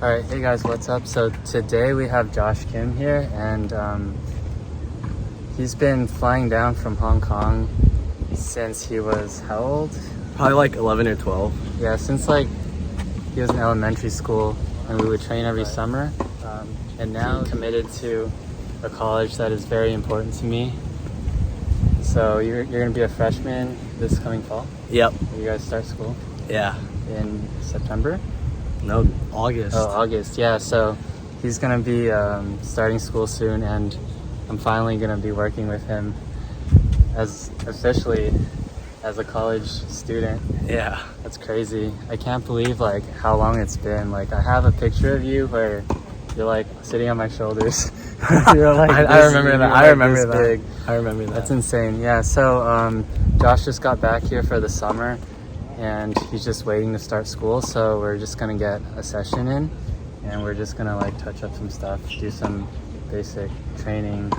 All right, hey guys, what's up? So today we have Josh Kim here, and he's been flying down from Hong Kong since he was how old? Probably like 11 or 12. Yeah, since like he was in elementary school, and we would train every summer. And now committed to a college that is very important to me. So you're gonna be a freshman this coming fall. Yep. You guys start school Yeah. in September. No, August. Oh, August, yeah. So he's gonna be starting school soon, and I'm finally gonna be working with him as officially as a college student. Yeah. That's crazy. I can't believe like how long it's been. Like I have a picture of you where you're like sitting on my shoulders. You're like I this- remember you're, that. like, I remember this that. big. I remember that. That's insane. Yeah. So Josh just got back here for the summer, and he's just waiting to start school. So we're just gonna get a session in, and we're just gonna like touch up some stuff, do some basic training,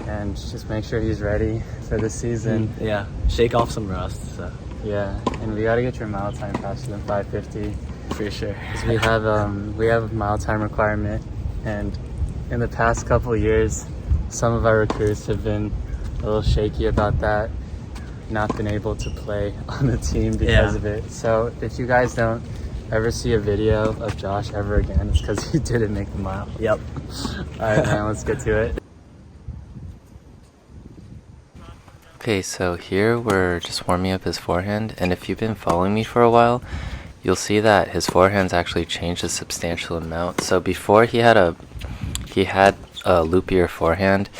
and just make sure he's ready for the season. Yeah. Shake off some rust. So Yeah. And we gotta get your mile time faster than 5:50. for sure. We have a mile time requirement, and in the past couple of years, some of our recruits have been a little shaky about that, not been able to play on the team because Yeah. of it. So if you guys don't ever see a video of Josh ever again, it's because he didn't make the mile. Yep. All right, man, let's get to it. Okay, so here we're just warming up his forehand, and if you've been following me for a while, you'll see that his forehand's actually changed a substantial amount. So before he had a loopier forehand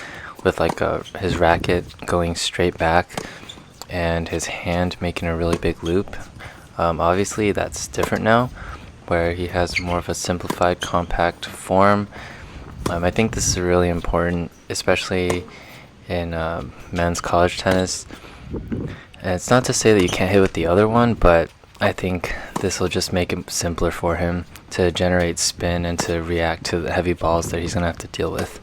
with like his racket going straight back and his hand making a really big loop. Obviously that's different now, where he has more of a simplified compact form. I think this is really important, especially in men's college tennis. And it's not to say that you can't hit with the other one, but I think this will just make it simpler for him to generate spin and to react to the heavy balls that he's going to have to deal with.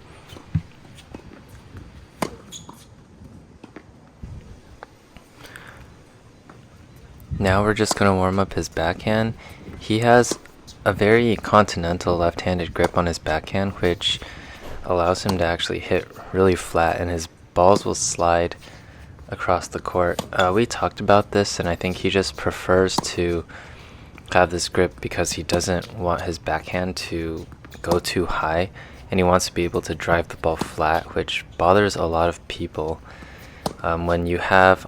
Now we're just going to warm up his backhand. He has a very continental left-handed grip on his backhand, which allows him to actually hit really flat, and his balls will slide across the court. We talked about this, and I think he just prefers to have this grip because he doesn't want his backhand to go too high, and he wants to be able to drive the ball flat, which bothers a lot of people. When you have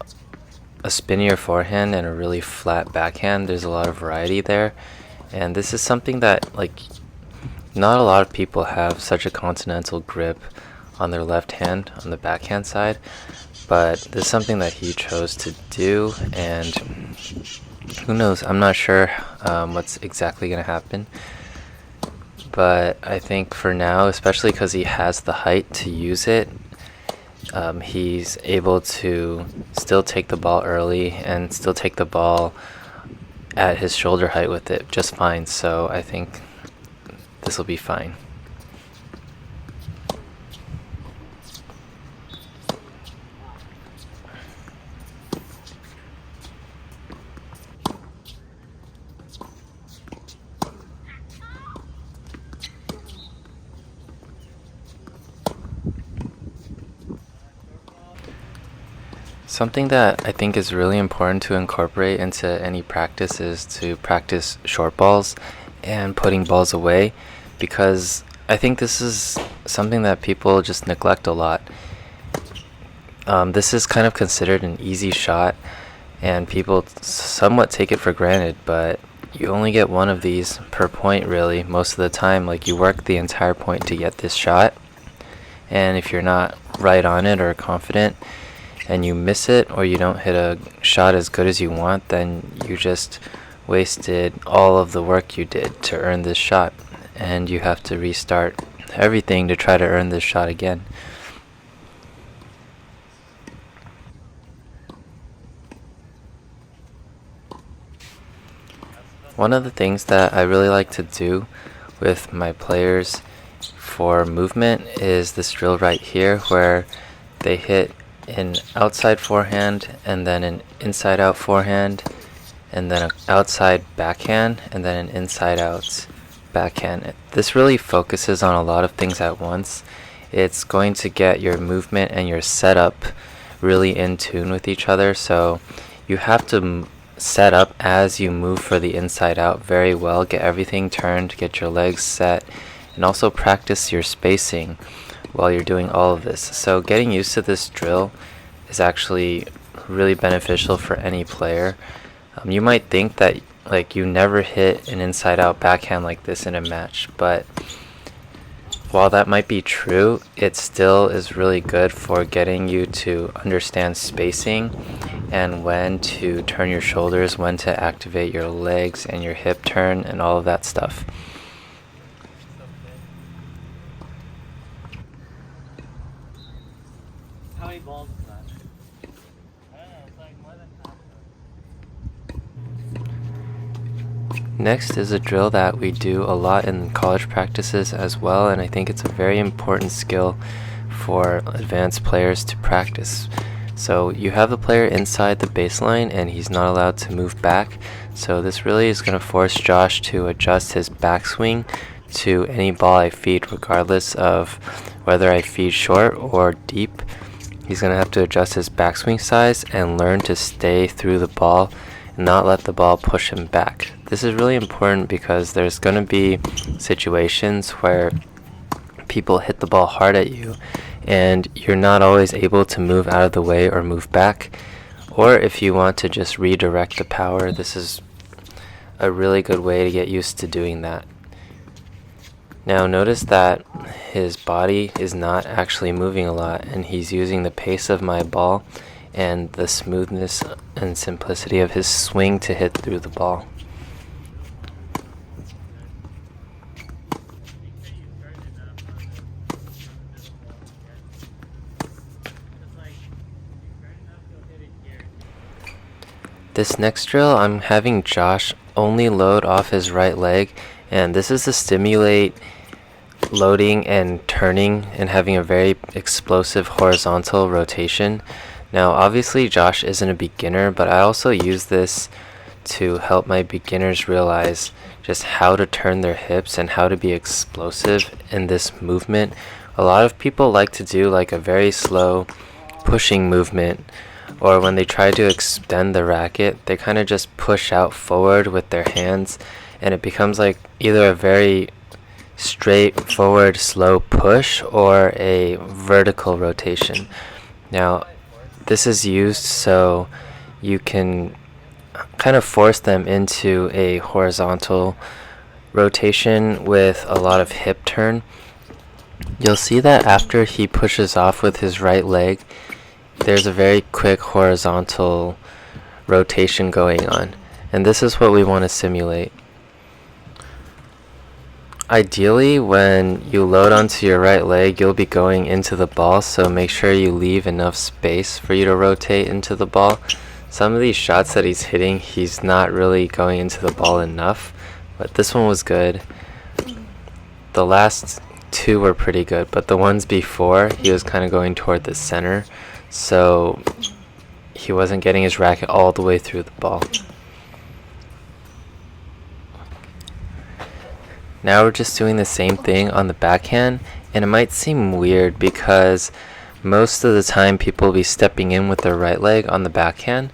a spinnier forehand and a really flat backhand, there's a lot of variety there, and this is something that like not a lot of people have such a continental grip on their left hand on the backhand side, but this is something that he chose to do, and who knows, I'm not sure what's exactly going to happen, but I think for now, especially because he has the height to use it, he's able to still take the ball early and still take the ball at his shoulder height with it just fine. So I think this will be fine. Something that I think is really important to incorporate into any practice is to practice short balls and putting balls away, because I think this is something that people just neglect a lot. This is kind of considered an easy shot, and people somewhat take it for granted, but you only get one of these per point really most of the time. Like, you work the entire point to get this shot, and if you're not right on it or confident and you miss it, or you don't hit a shot as good as you want, then you just wasted all of the work you did to earn this shot, and you have to restart everything to try to earn this shot again. One of the things that I really like to do with my players for movement is this drill right here, where they hit an outside forehand and then an inside out forehand and then an outside backhand and then an inside out backhand. This really focuses on a lot of things at once. It's going to get your movement and your setup really in tune with each other, so you have to set up as you move for the inside out very well, get everything turned, get your legs set, and also practice your spacing while you're doing all of this. So getting used to this drill is actually really beneficial for any player. You might think that like you never hit an inside out backhand like this in a match, but while that might be true, it still is really good for getting you to understand spacing and when to turn your shoulders, when to activate your legs and your hip turn and all of that stuff. How many balls is that? Next is a drill that we do a lot in college practices as well, and I think it's a very important skill for advanced players to practice. So you have the player inside the baseline and he's not allowed to move back, so this really is going to force Josh to adjust his backswing to any ball I feed, regardless of whether I feed short or deep. He's going to have to adjust his backswing size and learn to stay through the ball and not let the ball push him back. This is really important because there's going to be situations where people hit the ball hard at you and you're not always able to move out of the way or move back. Or if you want to just redirect the power, this is a really good way to get used to doing that. Now notice that his body is not actually moving a lot and he's using the pace of my ball and the smoothness and simplicity of his swing to hit through the ball. This next drill, I'm having Josh only load off his right leg, and this is to stimulate loading and turning and having a very explosive horizontal rotation. Now obviously Josh isn't a beginner, but I also use this to help my beginners realize just how to turn their hips and how to be explosive in this movement. A lot of people like to do like a very slow pushing movement, or when they try to extend the racket, they kind of just push out forward with their hands, and it becomes like either a very straightforward slow push or a vertical rotation. Now this is used so you can kind of force them into a horizontal rotation with a lot of hip turn. You'll see that after he pushes off with his right leg, there's a very quick horizontal rotation going on, and this is what we want to simulate. Ideally, when you load onto your right leg, you'll be going into the ball, so make sure you leave enough space for you to rotate into the ball. Some of these shots that he's hitting, he's not really going into the ball enough, but this one was good. The last two were pretty good, but the ones before, he was kind of going toward the center, so he wasn't getting his racket all the way through the ball. Now we're just doing the same thing on the backhand, and it might seem weird because most of the time people will be stepping in with their right leg on the backhand,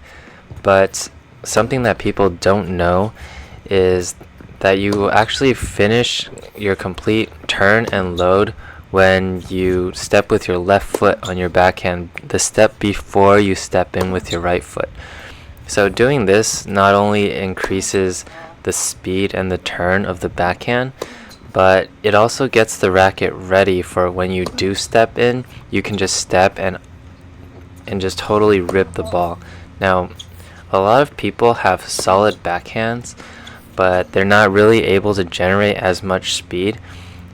but something that people don't know is that you actually finish your complete turn and load when you step with your left foot on your backhand, the step before you step in with your right foot. So doing this not only increases the speed and the turn of the backhand, but it also gets the racket ready for when you do step in, you can just step and just totally rip the ball. Now, a lot of people have solid backhands, but they're not really able to generate as much speed.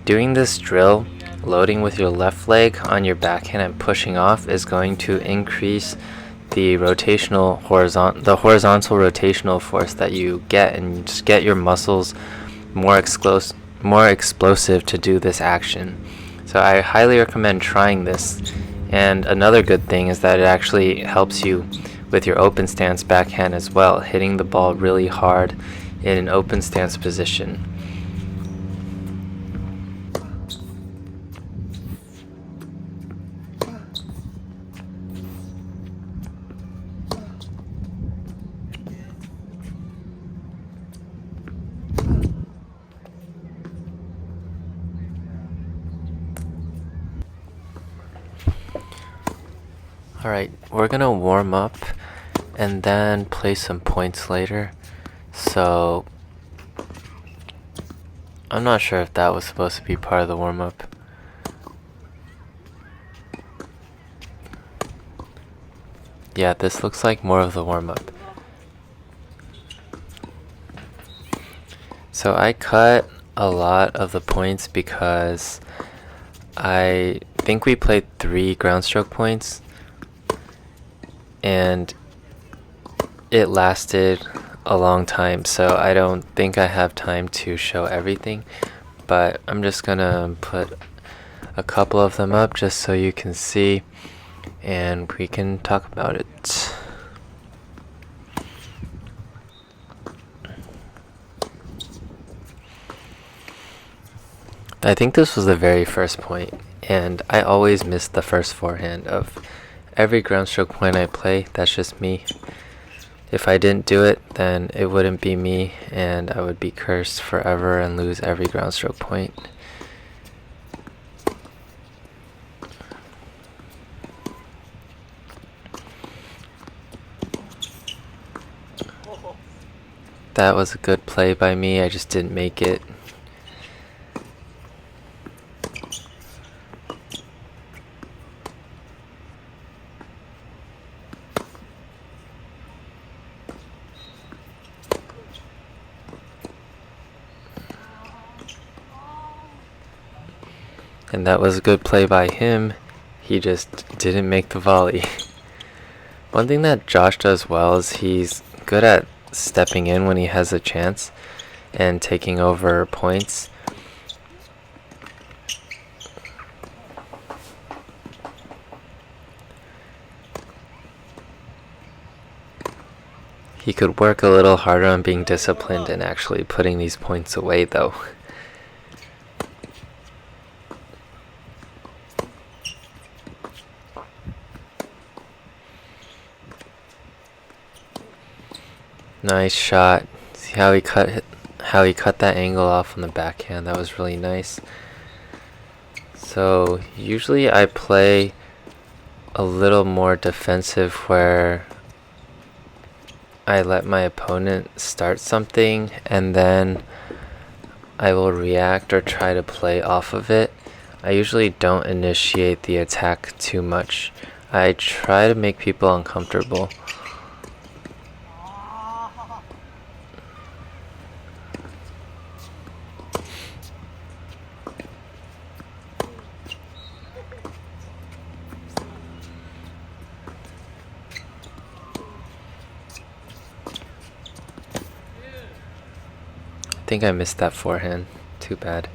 Doing this drill, loading with your left leg on your backhand and pushing off, is going to increase the horizontal rotational force that you get, and just get your muscles more explosive to do this action. So I highly recommend trying this. And another good thing is that it actually helps you with your open stance backhand as well, hitting the ball really hard in an open stance position. Alright, we're gonna warm up and then play some points later. So I'm not sure if that was supposed to be part of the warm up. Yeah, this looks like more of the warm up. So I cut a lot of the points because I think we played 3 ground stroke points and it lasted a long time, so I don't think I have time to show everything, but I'm just gonna put a couple of them up just so you can see and we can talk about it. I think this was the very first point, and I always miss the first forehand of every ground stroke point I play. That's just me. If I didn't do it, then it wouldn't be me, and I would be cursed forever and lose every ground stroke point. That was a good play by me, I just didn't make it. And that was a good play by him, he just didn't make the volley. One thing that Josh does well is he's good at stepping in when he has a chance and taking over points. He could work a little harder on being disciplined and actually putting these points away though. Nice shot. See how he cut that angle off on the backhand. That was really nice. So usually I play a little more defensive where I let my opponent start something and then I will react or try to play off of it. I usually don't initiate the attack too much. I try to make people uncomfortable. I think I missed that forehand. Too bad.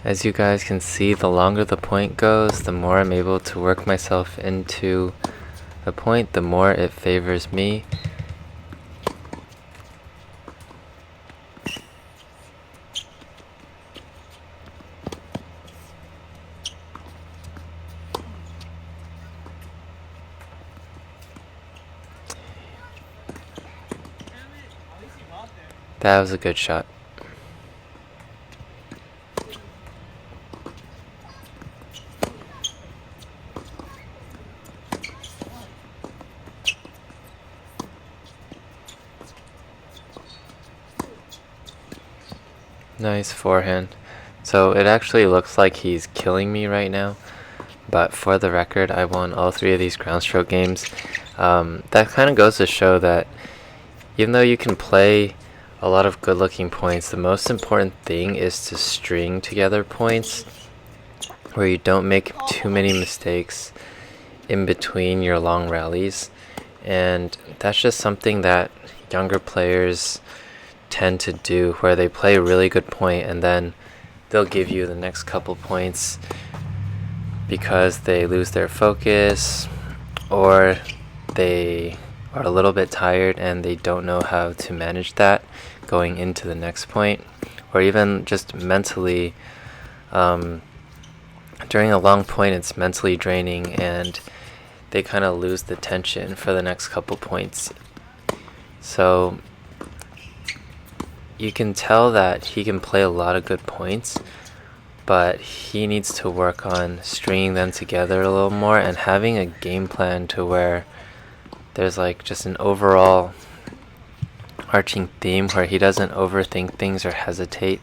As you guys can see, the longer the point goes, the more I'm able to work myself into a point, the more it favors me. That was a good shot. Nice forehand. So it actually looks like he's killing me right now, but for the record, I won all 3 of these ground stroke games. That kind of goes to show that even though you can play a lot of good looking points, the most important thing is to string together points where you don't make too many mistakes in between your long rallies. And that's just something that you younger players tend to do, where they play a really good point and then they'll give you the next couple points because they lose their focus, or they are a little bit tired and they don't know how to manage that going into the next point, or even just mentally. During a long point, it's mentally draining and they kind of lose the tension for the next couple points. So you can tell that he can play a lot of good points, but he needs to work on stringing them together a little more and having a game plan to where there's like just an overall arching theme where he doesn't overthink things or hesitate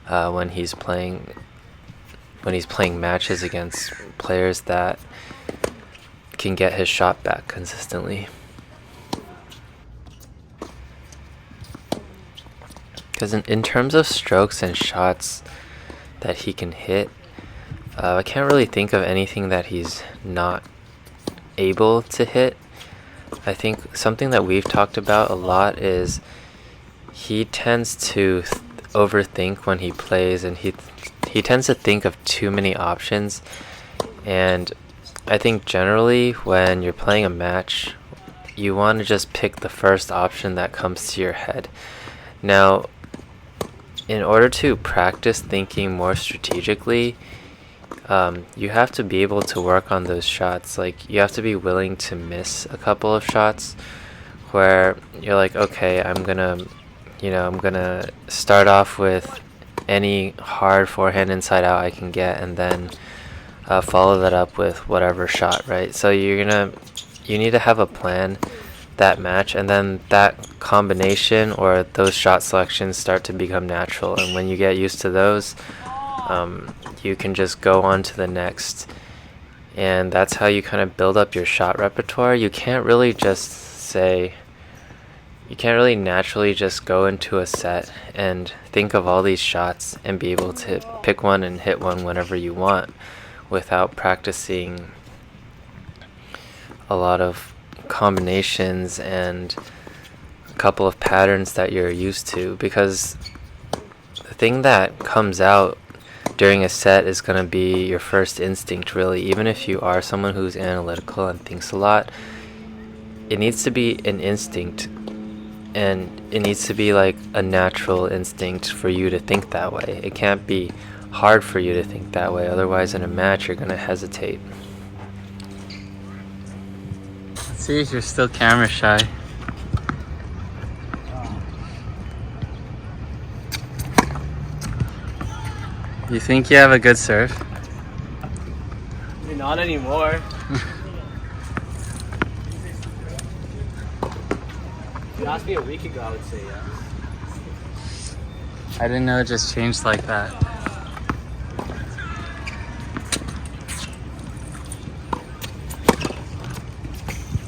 when he's playing matches against players that can get his shot back consistently. Because in terms of strokes and shots that he can hit, I can't really think of anything that he's not able to hit. I think something that we've talked about a lot is he tends to overthink when he plays, and he tends to think of too many options. And I think generally when you're playing a match, you want to just pick the first option that comes to your head. Now, in order to practice thinking more strategically, you have to be able to work on those shots. Like, you have to be willing to miss a couple of shots where you're like, okay, I'm gonna start off with any hard forehand inside out I can get, and then follow that up with whatever shot, right? So you need to have a plan that match, and then that combination or those shot selections start to become natural, and when you get used to those, you can just go on to the next, and that's how you kind of build up your shot repertoire. You can't really naturally just go into a set and think of all these shots and be able to pick one and hit one whenever you want without practicing a lot of combinations and a couple of patterns that you're used to, because the thing that comes out during a set is going to be your first instinct, really. Even if you are someone who's analytical and thinks a lot, it needs to be an instinct, and it needs to be like a natural instinct for you to think that way. It can't be hard for you to think that way, otherwise in a match you're going to hesitate. See, you're still camera shy. You think you have a good serve? Not anymore. If you asked me a week ago, I would say yes. I didn't know it just changed like that.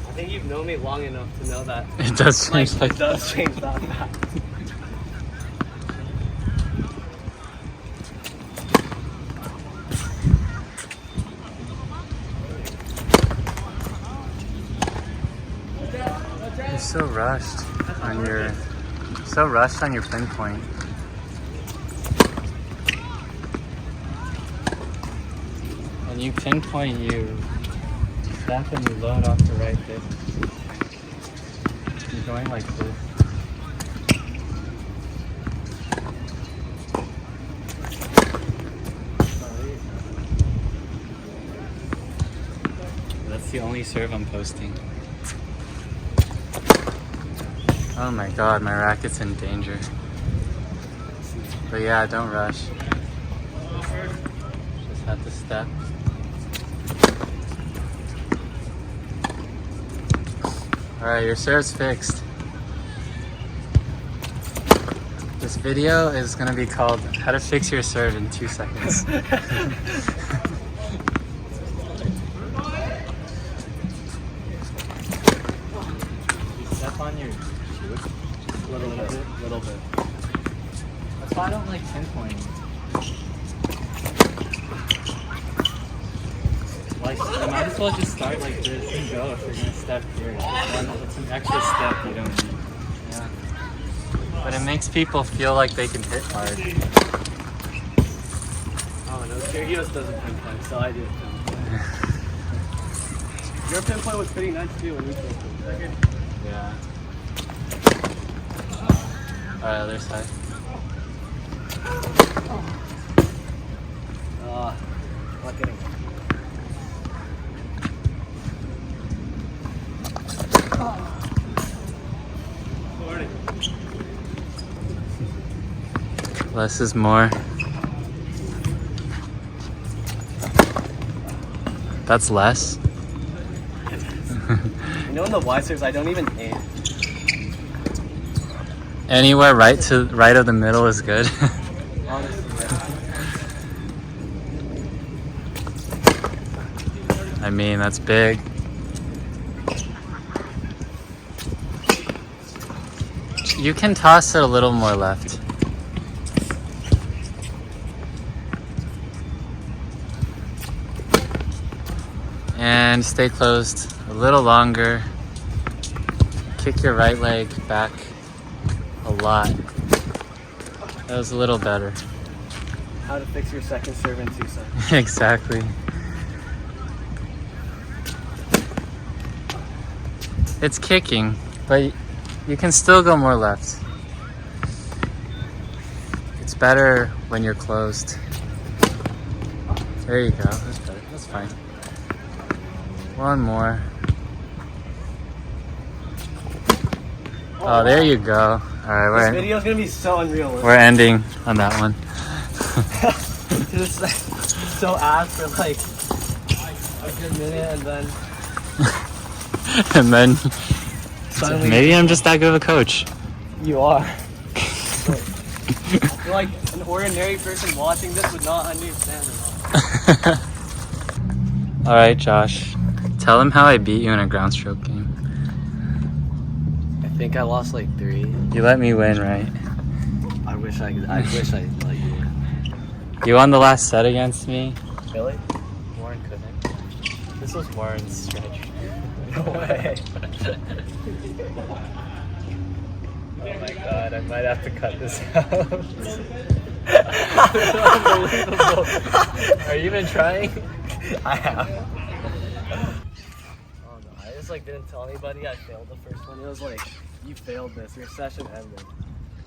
I think you've known me long enough to know that It does change like it does change that fast. You're so rushed on your pinpoint. When you pinpoint, you step and you load off the right hip. You're going like this. That's the only serve I'm posting. Oh my god, my racket's in danger. But yeah, don't rush. Just have to step. Alright, your serve's fixed. This video is gonna be called How to Fix Your Serve in 2 Seconds. Step on your little bit. That's why I don't like pinpointing. Like, you might as well just start like this and go if you're gonna step here. It's an extra step you don't need. But it makes people feel like they can hit hard. Oh no, Kyrgios doesn't pinpoint, so I do pinpoint. Your pinpoint was pretty nice too when we played. Yeah. Alright, other side. Not getting it. Less is more. That's less. You know in the Y serves I don't even aim. Anywhere right of the middle is good. Honestly, I mean, that's big. You can toss it a little more left. And stay closed a little longer. Kick your right leg back a lot. That was a little better. How to fix your second serve in 2 seconds. Exactly. It's kicking, but you can still go more left. It's better when you're closed. There you go. That's better. That's fine. One more. Oh, there you go. All right, This video's gonna be so unrealistic. we're ending on that one. Just like, so ass for like a good minute and then And then suddenly maybe I'm just that good of a coach. you are. You're like an ordinary person watching this would not understand at all. All right, Josh. Tell him how I beat you in a ground stroke game. I think I lost like 3. You let me win, right? I wish I let you win. You won the last set against me. Really? Warren couldn't. This was Warren's stretch. No way. Oh my god, I might have to cut this out. Unbelievable. Are you even trying? I have. Oh no, I just like didn't tell anybody I failed the first one. It was like, you failed this, your session ended.